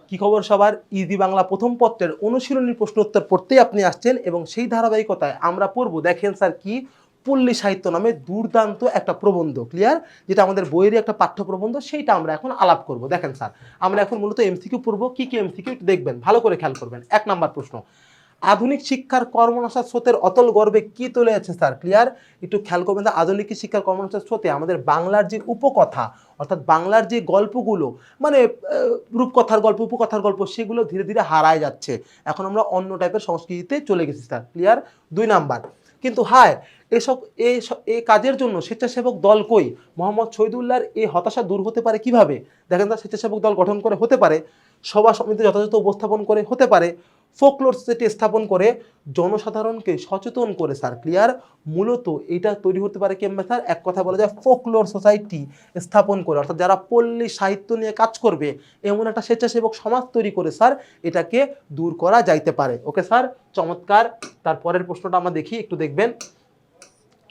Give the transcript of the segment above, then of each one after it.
কি খবর সবার? ইজি বাংলা প্রথম পত্রের অনুশীলনী প্রশ্ন উত্তর পড়তেই আপনি আসছেন এবং সেই ধারাবাহিকতায় আমরা পড়ব, দেখেন স্যার, কি পল্লী সাহিত্য নামে দুর্দান্ত একটা প্রবন্ধ। ক্লিয়ার? যেটা আমাদের বইয়েরই একটা পাঠ্য প্রবন্ধ, সেইটা আমরা এখন আলাপ করব। দেখেন স্যার, আমরা এখন মূলত এমসিকিউ পড়ব। কি কি এমসিকিউ দেখবেন, ভালো করে খেয়াল করবেন। 1 নাম্বার প্রশ্ন, আধুনিক শিক্ষার কর্মনাশার স্রোতের অতল গর্বে কি তুলে আছে স্যার? ক্লিয়ার? একটু খেয়াল করবেন। আধুনিক শিক্ষার কর্মনাশার স্রোতে আমাদের বাংলার যে উপকথা, অর্থাৎ বাংলার যে গল্পগুলো, মানে রূপকথার গল্প, উপকথার গল্প, সেগুলো ধীরে ধীরে হারায় যাচ্ছে। এখন আমরা অন্য টাইপের সংস্কৃতিতে চলে গেছি স্যার। ক্লিয়ার? 2 নাম্বার, কিন্তু হায়, এসব এই কাজের জন্য স্বেচ্ছাসেবক দল কই? মোহাম্মদ শহীদুল্লাহর এই হতাশা দূর হতে পারে কিভাবে? দেখেন, তার স্বেচ্ছাসেবক দল গঠন করে হতে পারে, সভা সমিতি যথাযথ উপস্থাপন করে হতে পারে, ফোকলোর সোসাইটি স্থাপন করে, জনসাধারণকে সচেতন করে স্যার। ক্লিয়ার? মূলত এটা তৈরি হতে পারে কেমন স্যার? এক কথা বলা যায় ফোকলোর সোসাইটি স্থাপন করে, অর্থাৎ যারা পল্লী সাহিত্য নিয়ে কাজ করবে এমন একটা স্বেচ্ছাসেবক সমাজ তৈরি করে স্যার এটাকে দূর করা যাইতে পারে। ওকে স্যার, চমৎকার। তারপরের প্রশ্নটা আমরা দেখি, একটু দেখবেন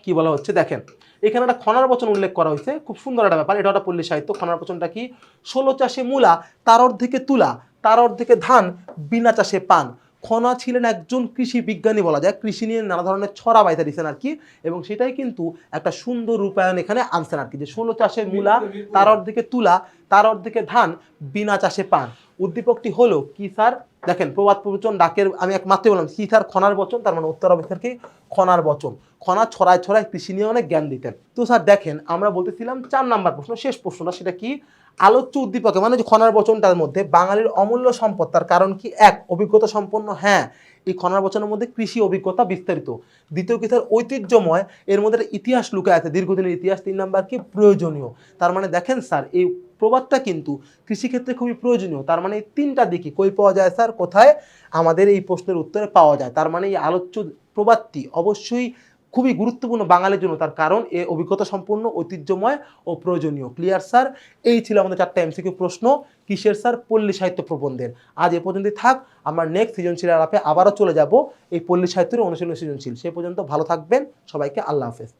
কি বলা হচ্ছে। দেখেন, এখানে একটা খনার বচন উল্লেখ করা হয়েছে, খুব সুন্দর একটা ব্যাপার। এটা একটা পল্লী সাহিত্য। খনার বচনটা কি? 16 চাষে মূলা, তার অর্ধেকে তুলা, তার অর্ধেকে ধান, বিনা চাষে পান। খনা ছিলেন একজন কৃষি বিজ্ঞানী বলা যায়, কৃষি নিয়ে নানা ধরনের ছড়া বাইতে দিচ্ছেন আর কি, এবং সেটাই কিন্তু একটা সুন্দর রূপায়ণ এখানে আনছেন আর কি, যে 16 চাষে মূলা, তার অর্ধেকে তুলা, তার অর্ধেকে ধান, বিনা চাষে পান। উদ্দীপকটি হলো কি স্যার? দেখেন, প্রবাদ প্রবচন ডাকের আমি এক মাত্র বললাম কি স্যার? খনার বচন, তার মানে উত্তর হবে স্যার কি? খনার বচন। খনা ছড়ায় ছড়ায় কৃষি নিয়ে অনেক জ্ঞান দিতেন। তো স্যার দেখেন, আমরা বলতেছিলাম 4 নাম্বার প্রশ্ন, শেষ প্রশ্নটা, সেটা কি? আলোচ্য উদ্দীপকে মানে যে খনার বচনটার মধ্যে বাঙালির অমূল্য সম্পদ, তার কারণ কি? 1, অভিজ্ঞতা সম্পন্ন। হ্যাঁ, এই খনার বচনের মধ্যে কৃষি অভিজ্ঞতা বিস্তারিত। দ্বিতীয় কি স্যার? ঐতিহ্যময়, এর মধ্যে ইতিহাস লুকায় আছে, দীর্ঘদিনের ইতিহাস। 3 নাম্বার কি? প্রয়োজনীয়। তার মানে দেখেন স্যার, এই প্রবাদটা কিন্তু কৃষিক্ষেত্রে খুবই প্রয়োজনীয়। তার মানে এই 3টা দিকই কই পাওয়া যায় স্যার? কোথায়? আমাদের এই প্রশ্নের উত্তরে পাওয়া যায়। তার মানে এই আলোচ্য প্রবাদটি অবশ্যই খুবই গুরুত্বপূর্ণ বাঙালির জন্য, তার কারণ এ অভিজ্ঞতা সম্পন্ন, ঐতিহ্যময় ও প্রয়োজনীয়। Clear sir? এই ছিল আমাদের 4টা এমসিকিউ প্রশ্ন। কিসের স্যার? পল্লী সাহিত্য প্রবন্ধের। আজ এ পর্যন্তই থাক। আমরা নেক্সট সৃজনশীল আলাপে আবারও চলে যাব এই পল্লী সাহিত্যের অনুশীলনী সৃজনশীল। সে পর্যন্ত ভালো থাকবেন। সবাইকে আল্লাহ হাফেজ।